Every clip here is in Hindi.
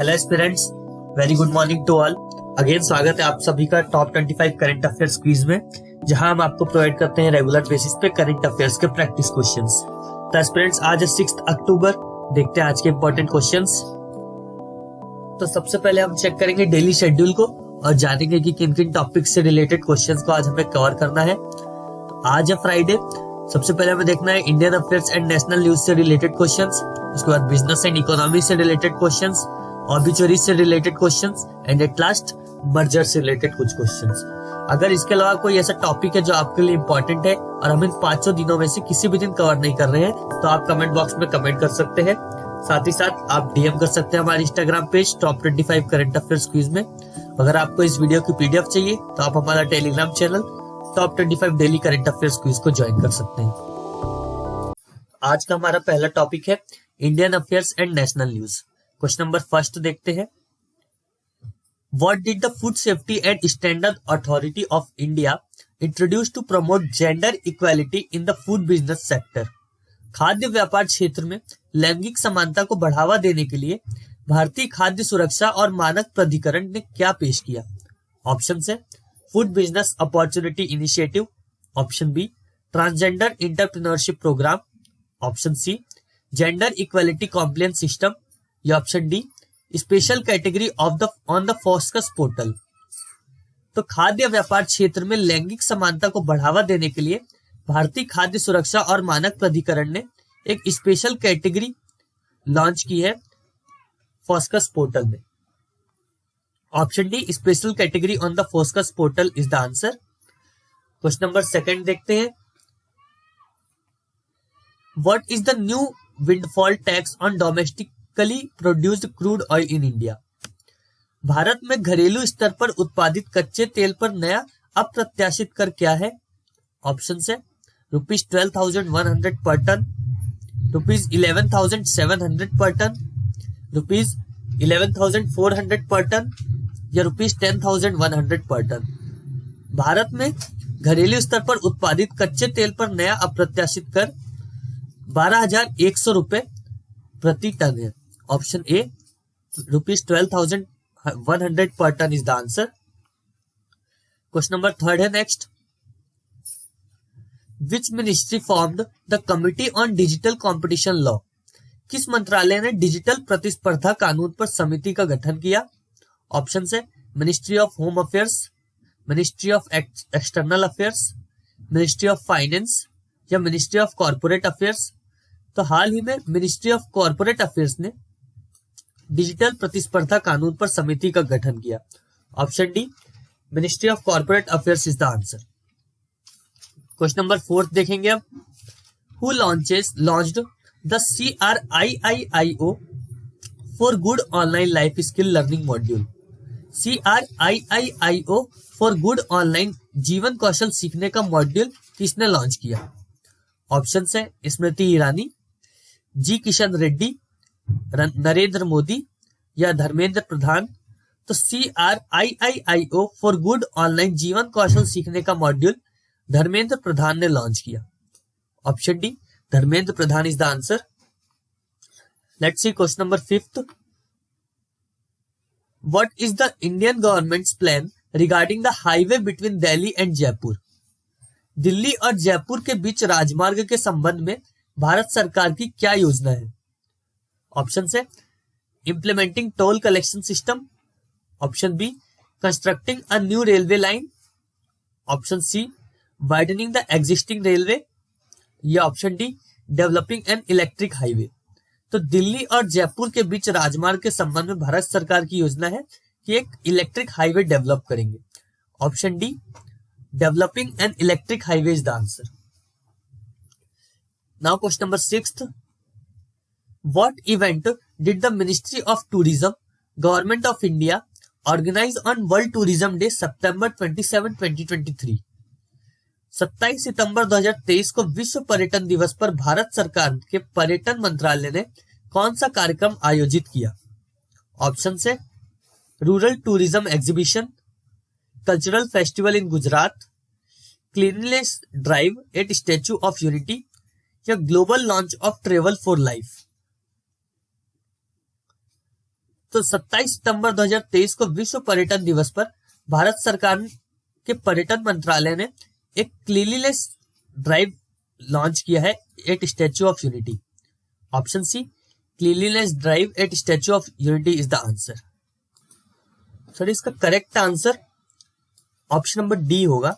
Hello aspirants, very good morning to all. Again स्वागत है आप सभी का टॉप 25 करंट अफेयर्स क्विज में, जहां हम आपको प्रोवाइड करते हैं रेगुलर बेसिस पे करंट अफेयर्स के प्रैक्टिस क्वेश्चंस। तो एस्पिरेंट्स, आज है 6 अक्टूबर। देखते हैं आज के इंपॉर्टेंट क्वेश्चंस। तो सबसे पहले हम चेक करेंगे डेली शेड्यूल को और जानेंगे कि किन किन टॉपिक से रिलेटेड क्वेश्चंस को आज हमें कवर करना है। तो आज है फ्राइडे। सबसे पहले हमें देखना है Indian affairs and national news से रिलेटेड क्वेश्चंस, उसके बाद बिजनेस एंड इकोनॉमी से रिलेटेड क्वेश्चंस, ऑब्ituary से related questions and at last merger से रिलेटेड कुछ क्वेश्चंस। अगर इसके अलावा कोई ऐसा टॉपिक है जो आपके लिए इंपॉर्टेंट है और हम इन 500 दिनों में से किसी भी दिन कवर नहीं कर रहे हैं, तो आप कमेंट बॉक्स में कमेंट कर सकते हैं। साथ ही साथ आप डीएम कर सकते हैं हमारे Instagram page top 25 current affairs quiz में। अगर आपको इस वीडियो की पीडीएफ चाहिए तो आप हमारा Telegram channel top 25 daily current affairs quiz को ज्वाइन कर सकते हैं। आज का हमारा पहला टॉपिक है Indian affairs and national news. Question number first देखते हैं। What did the Food Safety and Standard Authority of India introduce to promote gender equality in the food business sector? खाद्य व्यापार क्षेत्र में लैंगिक समानता को बढ़ावा देने के लिए भारतीय खाद्य सुरक्षा और मानक प्राधिकरण ने क्या पेश किया? Option A food business opportunity initiative, option B transgender entrepreneurship programme, option C gender equality complain system, या option D special category on the FoSCoS portal. तो खाद्य व्यापार क्षेत्र में लैंगिक समानता को बढ़ावा देने के लिए भारतीय खाद्य सुरक्षा और मानक प्राधिकरण ने एक स्पेशल कैटेगरी लॉन्च की है फोस्कस पोर्टल में। Option D special category on the FoSCoS portal is the answer. Question number second देखते हैं। What is the new windfall tax on domestically produced crude oil in India? Bharat में घरेलू स्तर पर उत्पादित कच्चे तेल पर नया अप्रत्याशित कर क्या है? ऑप्शन है ₹12,100 पर टन, ₹11,700 पर टन, ₹11,400 पर टन, या ₹10,100 पर टन। भारत में घरेलू स्तर पर उत्पादित कच्चे तेल पर नया अप्रत्याशित कर 12,100 प्रति टन है। Option A ₹12,100 per ton is the answer. Question number third है next. Which ministry formed the Committee on Digital Competition Law? किस मंत्रालय ने डिजिटल प्रतिस्पर्धा कानून पर समिति का गठन किया? ऑप्शन है ministry of home affairs, ministry of external affairs, ministry of finance, या मिनिस्ट्री ऑफ कॉर्पोरेट अफेयर्स। तो हाल ही में मिनिस्ट्री ऑफ कॉर्पोरेट अफेयर्स ने डिजिटल प्रतिस्पर्धा कानून पर समिति का गठन किया। Option D ministry of corporate affairs is the answer. Question number fourth देखेंगे अब। Who launched the CRIIIO for good online life skill learning module? CRIIIO for good online जीवन कौशल सीखने का मॉड्यूल किसने लॉन्च किया? ऑप्शन है स्मृति ईरानी, जी किशन रेड्डी, नरेंद्र मोदी, या धर्मेंद्र प्रधान। तो CRIIIO फॉर गुड ऑनलाइन जीवन कौशल सीखने का मॉड्यूल धर्मेंद्र प्रधान ने लॉन्च किया। Option D Dharmendra Pradhan is the answer. Let's see question number fifth. What is the Indian governments plan regarding the highway between Delhi and Jaipur? Delhi और जयपुर के बीच राजमार्ग के संबंध में भारत सरकार की क्या योजना है? Option A implementing toll collection system, option B constructing a new railway line, option C widening the existing railway, या option D developing an electric highway. तो दिल्ली और जयपुर के बीच राजमार्ग के संबंध में भारत सरकार की योजना है कि एक इलेक्ट्रिक हाईवे डेवलप करेंगे। Option D developing an electric highway is the answer. Now question number 6th. What event did the Ministry of Tourism, Government of India organize on World Tourism Day September 27, 2023? 27 सितंबर 2023 को विश्व पर्यटन दिवस पर भारत सरकार के पर्यटन मंत्रालय ने कौन सा कार्यक्रम आयोजित किया? Option A rural tourism exhibition, cultural festival in Gujarat, cleanliness drive at statue of unity, या global launch of travel for life. तो 27 सितंबर 2023 को विश्व पर्यटन दिवस पर भारत सरकार के पर्यटन मंत्रालय ने एक क्लीनलीनेस ड्राइव लॉन्च किया है at statue of unity. Option C, cleanliness drive at statue of unity is the answer. Sir इसका correct answer option number D होगा,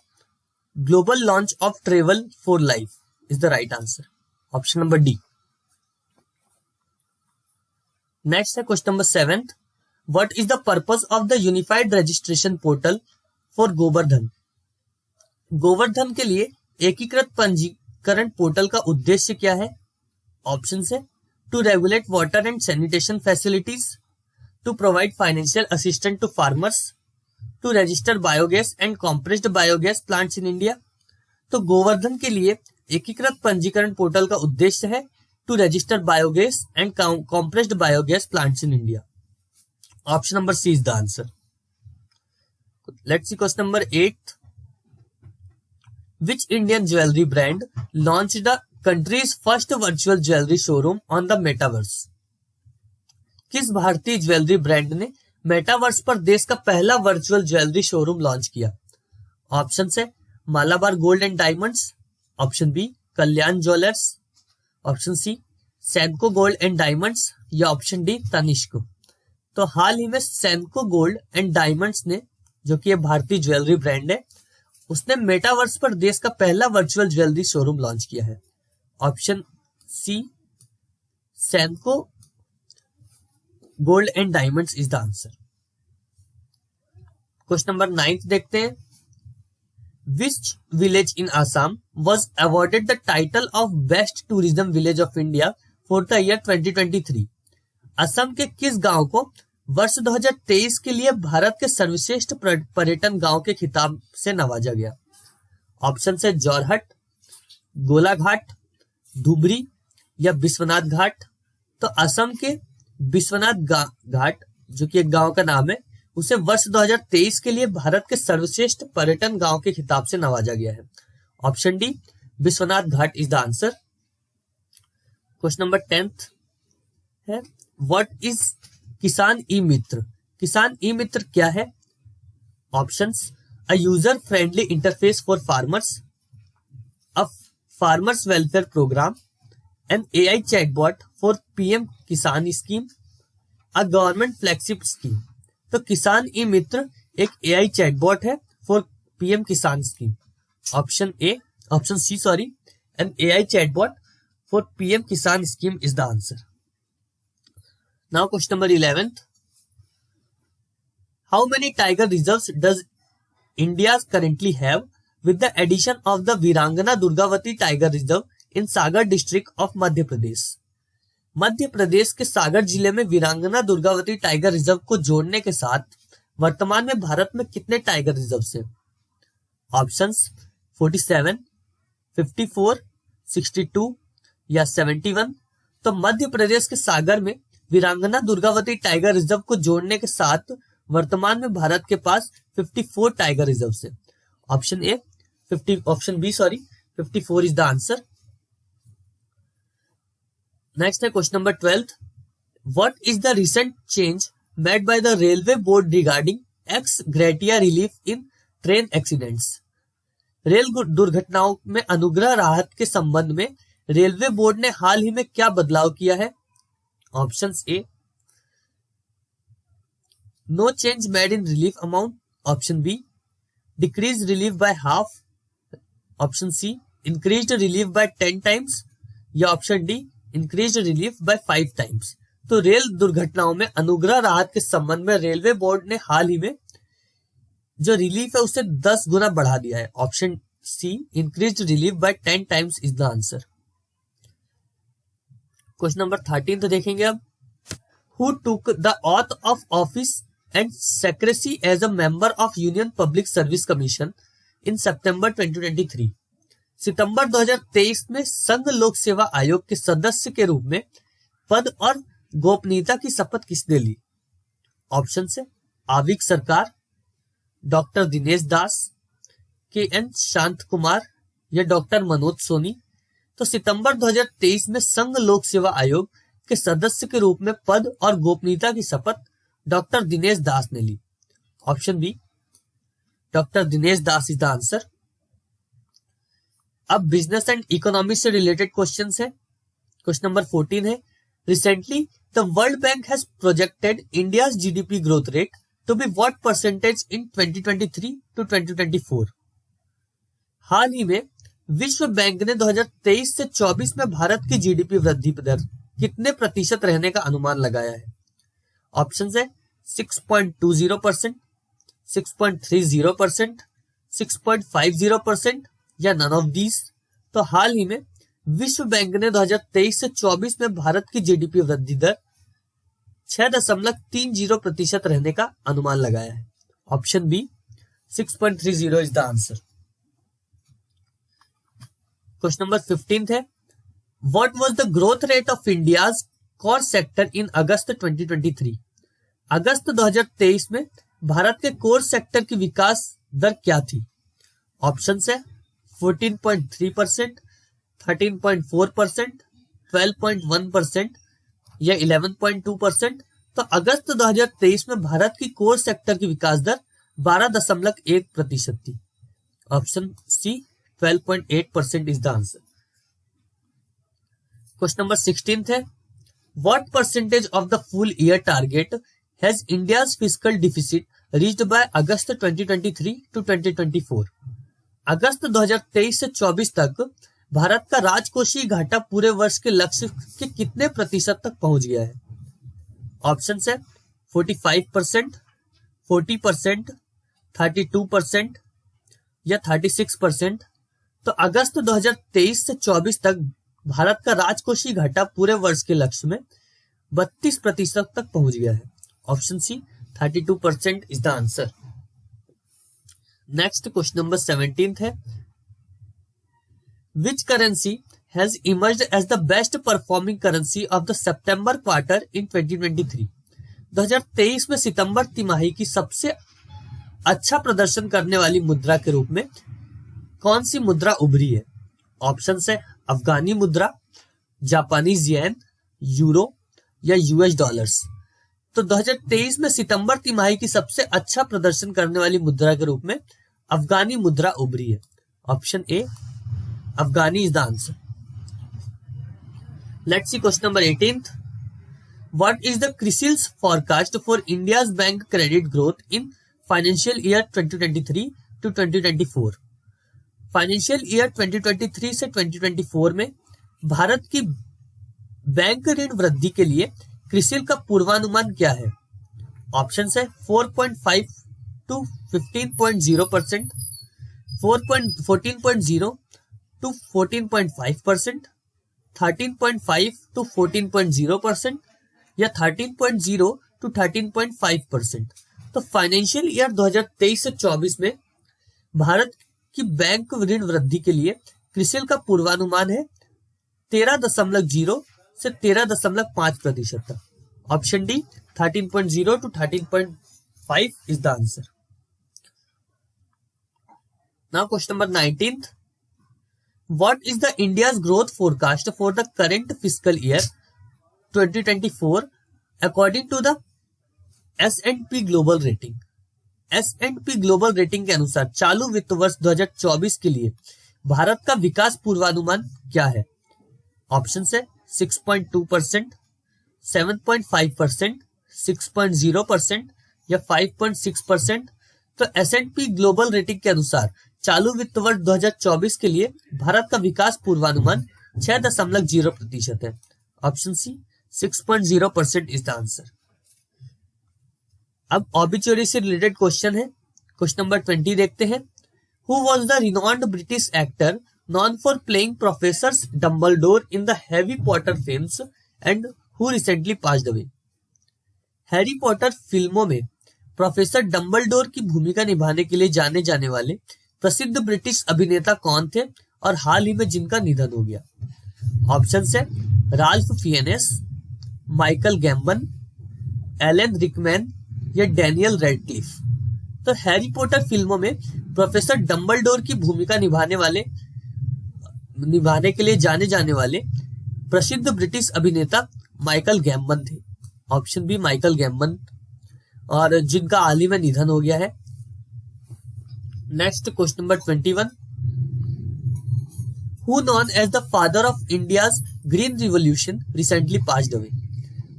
global launch of travel for life is the right answer, option number D. Next है question number 7, what is the purpose of the unified registration portal for Gobardhan. Gobardhan के लिए एकीकृत पंजीकरण पोर्टल का उद्देश्य क्या है। ऑप्शन है to regulate water and sanitation facilities, to provide financial assistance to farmers, to register biogas and compressed biogas plants in India. तो गोवर्धन के लिए एकीकृत पंजीकरण पोर्टल का उद्देश्य है to register biogas and compressed biogas plants in India, option number C is the answer. Let's see question number 8, which Indian jewelry brand launched the country's first virtual jewelry showroom on the metaverse। किस भारतीय ज्वेलरी ब्रांड ने मेटावर्स पर देश का पहला वर्चुअल ज्वेलरी शोरूम लॉन्च किया। Option A Malabar gold and diamonds, option B Kalyan jewellers, option C Senco gold and diamonds या ऑप्शन डी तनिष्क। तो हाल ही में सैनको गोल्ड एंड डायमंड्स ने, जो कि ये भारतीय ज्वेलरी ब्रांड है, उसने मेटावर्स पर देश का पहला वर्चुअल ज्वेलरी शोरूम लॉन्च किया है। Option C Senco gold and diamonds is the answer. Question number 9 देखते हैं, which village in Assam was awarded the title of best tourism village of India for the year 2023। Assam के किस गांव को वर्ष 2023 के लिए भारत के सर्वश्रेष्ठ पर्यटन गांव के खिताब से नवाजा गया। ऑप्शन है जोरहट, गोलाघाट, धुबरी या विश्वनाथ घाट। तो असम के विश्वनाथ घाट, जो कि एक गांव का नाम है, उसे वर्ष 2023 के लिए भारत के सर्वश्रेष्ठ पर्यटन गांव के खिताब से नवाजा गया है। Option D Vishwanath Ghat is the answer. Question number 10 है, व्हाट इज किसान ई मित्र। किसान ई मित्र क्या है। Options, a user friendly interface for farmers, a farmers welfare programme, an AI chatbot for PM Kisan scheme, a government flagship scheme. तो किसान ई मित्र एक एआई चैटबॉट है for PM Kisan scheme. Option C an AI chatbot for PM Kisan scheme is the answer. Now question number 11. How many tiger reserves does India currently have with the addition of the Virangana Durgavati Tiger Reserve in Sagar district of Madhya Pradesh? Madhya Pradesh के सागर जिले में वीरांगना दुर्गावती टाइगर रिजर्व को जोड़ने के साथ वर्तमान में भारत में कितने टाइगर रिजर्व हैं? ऑप्शंस 47, 54, 62 या 71। तो मध्य प्रदेश के सागर में वीरांगना दुर्गावती टाइगर रिजर्व को जोड़ने के साथ वर्तमान में भारत के पास 54 टाइगर रिजर्व है। Option B 54 is the answer. Next है question number 12, what is the recent change made by the railway board regarding ex gratia relief in train accidents. रेल दुर्घटनाओं में अनुग्रह राहत के संबंध में रेलवे बोर्ड ने हाल ही में क्या बदलाव किया है? Options A, no change made in relief amount, option B decrease relief by half, option C increased relief by 10 times या option D increased relief by 5 times. तो रेल दुर्घटनाओं में अनुग्रह राहत के संबंध में रेलवे बोर्ड ने हाल ही में जो रिलीफ है उसे 10 गुना बढ़ा दिया है। Option C increased relief by 10 times is the answer. Question number 13 तो देखेंगे अब, who took the oath of office and secrecy as a member of union public service commission in September 2023। सितंबर 2023 में संघ लोक सेवा आयोग के सदस्य के रूप में पद और गोपनीयता की शपथ किसने ली? ऑप्शन है आविक सरकार, डॉक्टर दिनेश दास, के एन शांत कुमार या डॉक्टर मनोज सोनी। तो सितंबर 2023 में संघ लोक सेवा आयोग के सदस्य के रूप में पद और गोपनीयता की शपथ डॉक्टर दिनेश दास ने ली। Option B, doctor Dinesh Das is the answer. अब बिजनेस एंड इकोनॉमी से रिलेटेड क्वेश्चंस है। क्वेश्चन नंबर 14 है, recently the world bank has projected India's GDP growth rate to be what percentage in 2023 to 2024। हाल ही में विश्व बैंक ने 2023 से 24 में भारत की जीडीपी वृद्धि दर कितने प्रतिशत रहने का अनुमान लगाया है? ऑप्शन है 6.20%, 6.30%, 6.50% या नन ऑफ दीज। तो हाल ही में विश्व बैंक ने 2023 से 24 में भारत की जीडीपी वृद्धि दर 6.30% रहने का अनुमान लगाया है। Option B 6.30 is the answer. Question number 15 है, what was the growth rate of India's core sector in August 2023? अगस्त 2023 में भारत के कोर सेक्टर की विकास दर क्या थी? ऑप्शन है 14.3%, 13.4%, 12.1% या 11.2%। तो अगस्त 2023 में भारत की कोर सेक्टर की विकास दर 12.1% थी। Option C 12.8% is the answer. Question number 16 है, what percentage of the full year target has India's fiscal deficit reached by August 2023 to 2024? अगस्त 2023 से 24 तक भारत का राजकोषीय घाटा पूरे वर्ष के लक्ष्य के कितने प्रतिशत तक पहुंच गया है? ऑप्शन है 45%, 40%, 32% या 36%। तो अगस्त 2023 से 24 तक भारत का राजकोषीय घाटा पूरे वर्ष के लक्ष्य में 32% तक पहुंच गया है। Option C 32% is the answer. Next question number 17 है, which currency has emerged as the best performing currency of the September quarter in 2023? 2023 में सितंबर तिमाही की सबसे अच्छा प्रदर्शन करने वाली मुद्रा के रूप में कौन सी मुद्रा उभरी है? ऑप्शन है अफगानी मुद्रा, जापानीज येन, यूरो या यूएस डॉलर्स। तो 2023 में सितंबर तिमाही की सबसे अच्छा प्रदर्शन करने वाली मुद्रा के रूप में अफगानी मुद्रा उभरी है। Option A Afghani is the answer. Let's see question number 18th. What is the CRISIL's forecast for India's bank credit growth in financial year 2023 to 2024? Financial year 2023 से 2024 में भारत की बैंक ऋण वृद्धि के लिए क्रिसिल का पूर्वानुमान क्या है? ऑप्शन है 4.5 to 15.0%, 14.0 to 14.5%, 13.5 to 14.0% या 13.0 to 13.5%। तो फाइनेंशियल ईयर 2023 से 24 में भारत की बैंक ऋण वृद्धि के लिए क्रिसिल का पूर्वानुमान है 13.0 से 13.5% तक। Option D 13.0 to 13.5 is the answer. Now question number 19th. What is the India's growth forecast for the current fiscal year 2024 according to the S&P Global Rating? S&P Global Rating के अनुसार चालू वित्त वर्ष 2024 के लिए भारत का विकास पूर्वानुमान क्या है? ऑप्शन है 6.2%, 7.5%, 6.0% या 5.6%। तो S&P ग्लोबल रेटिंग के अनुसार चालू वित्त वर्ष 2024 के लिए भारत का विकास पूर्वानुमान 6.0% है। Option C 6.0% is the answer. अब ऑबिचुअरी से रिलेटेड क्वेश्चन है। क्वेश्चन नंबर 20 देखते हैं। Who was the renowned British actor known for playing Professor Dumbledore in the Harry Potter films and who recently passed away? Harry Potter फिल्मों में प्रोफेसर डम्बलडोर की भूमिका निभाने के लिए जाने जाने वाले प्रसिद्ध ब्रिटिश अभिनेता कौन थे और हाल ही में जिनका निधन हो गया? Option A Ralph Fiennes, Michael Gambon, Alan Rickman या डैनियल रेडक्लिफ। तो हैरी पॉटर फिल्मों में प्रोफेसर डम्बलडोर की भूमिका निभाने के लिए जाने जाने वाले प्रसिद्ध ब्रिटिश अभिनेता माइकल गैम्बन थे। Option B Michael Gambon. और जिनका हाल ही में निधन हो गया है। Next question number 21, who known as the father of India's green revolution recently passed away.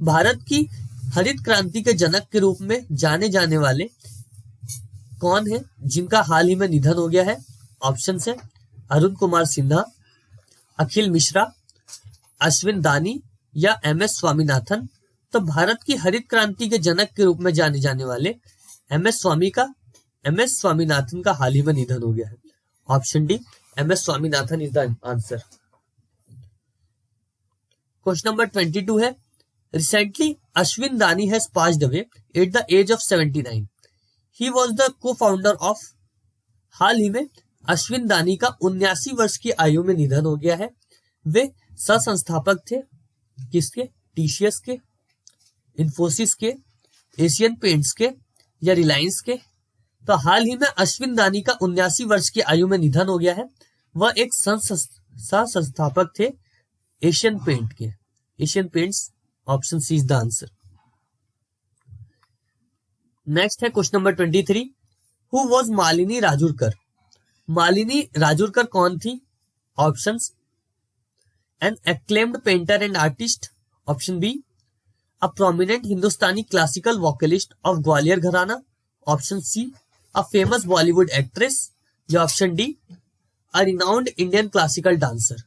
भारत की हरित क्रांति के जनक के रूप में जाने जाने वाले कौन है जिनका हाल ही में निधन हो गया है। ऑप्शन है अरुण कुमार सिन्हा, अखिल मिश्रा, अश्विन दानी या MS स्वामीनाथन। तो भारत की हरित क्रांति के जनक के रूप में जाने जाने वाले MS स्वामीनाथन का हाल ही में निधन हो गया है। Option D MS Swaminathan is the answer. Question number 22 है, recently Ashwin Dani has passed away at the age of 79। He was the co founder of. हाल ही में अश्विन दानी का 79 वर्ष की आयु में निधन हो गया है। वे सह संस्थापक थे किसके, TCS के, इन्फोसिस के, एशियन पेंट्स के या रिलायंस के। तो हाल ही में अश्विन दानी का 79 वर्ष की आयु में निधन हो गया है। वह एक सह संस्थापक थे एशियन पेंट के, Asian paints. Option C is the answer. Next है question number 23, who was Malini Rajurkar. Malini Rajurkar कौन थी। Options, an acclaimed painter and artist. Option B, a prominent Hindustani classical vocalist of Gwalior घराना. Option C, a famous Bollywood actress. या option D, a renowned Indian classical dancer.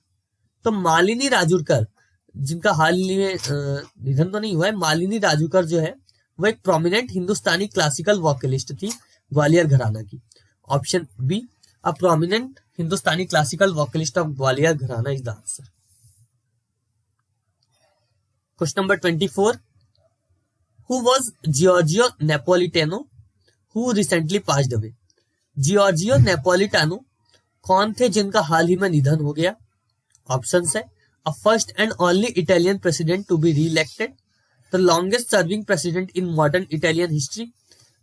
तो मालिनी राजुरकर जिनका हाल ही में निधन तो नहीं हुआ है, मालिनी राजुरकर जो है वो एक प्रोमिनेंट हिंदुस्तानी क्लासिकल वोकलिस्ट थी ग्वालियर घराना की। Option B, a prominent Hindustani classical vocalist of Gwalior gharana is the answer. Question number 24, who was Giorgio Napolitano who recently passed away. Giorgio Napolitano कौन थे जिनका हाल ही में निधन हो गया। ऑप्शंस है, a first and only Italian president to be re-elected, the longest serving president in modern Italian history,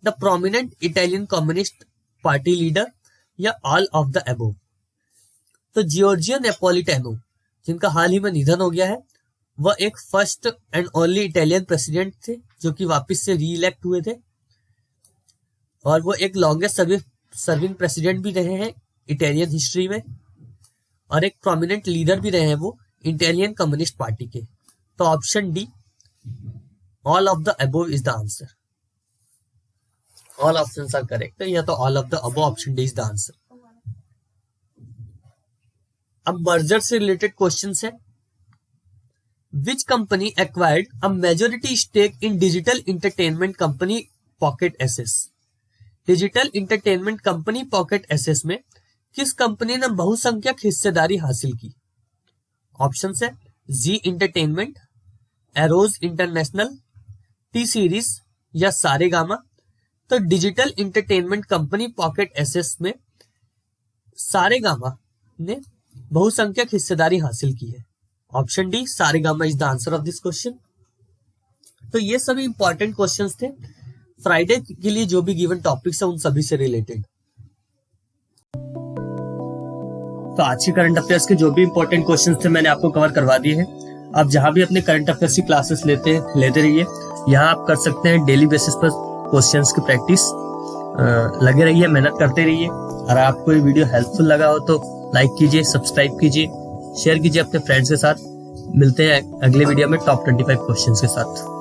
the prominent Italian communist party leader या ऑल ऑफ द अबव। तो जियोर्जियो नेपोलिटानो जिनका हाल ही में निधन हो गया है वह एक first and only Italian president थे जो कि वापस से री-इलेक्ट हुए थे, और वो एक लॉन्गेस्ट सर्विंग प्रेसिडेंट भी रहे हैं इटालियन हिस्ट्री में, और एक प्रोमिनेंट लीडर भी रहे हैं वो इटालियन कम्युनिस्ट पार्टी के। तो option D, all of the above is the answer. All options are correct, या तो all of the above, option D is the answer. अब मर्जर से रिलेटेड क्वेश्चंस है। Which company acquired a majority stake in digital entertainment company Pocket SS? Digital entertainment company pocket SS में किस कंपनी ने बहुसंख्यक हिस्सेदारी हासिल की। ऑप्शंस है, G entertainment, arrows international, T series या सारेगामा। तो digital entertainment company pocket SS में सारेगामा ने बहुसंख्यक हिस्सेदारी हासिल की है। Option D, Saregama is the answer of this question. तो ये सभी इंपॉर्टेंट क्वेश्चंस थे फ्राइडे के लिए, जो भी गिवन टॉपिक्स है उन सभी से रिलेटेड। तो आज के करंट अफेयर्स के जो भी इंपॉर्टेंट क्वेश्चंस थे मैंने आपको कवर करवा दिए हैं। आप जहां भी अपने करंट अफेयर्स की क्लासेस लेते रहिए। यहाँ आप कर सकते हैं डेली बेसिस पर क्वेश्चंस की प्रैक्टिस। लगे रहिए, मेहनत करते रहिए। अगर आपको ये वीडियो हेल्पफुल लगा हो तो लाइक कीजिए, सब्सक्राइब कीजिए, शेयर कीजिए अपने फ्रेंड्स के साथ। मिलते हैं अगले वीडियो में टॉप 25 क्वेश्चंस के साथ।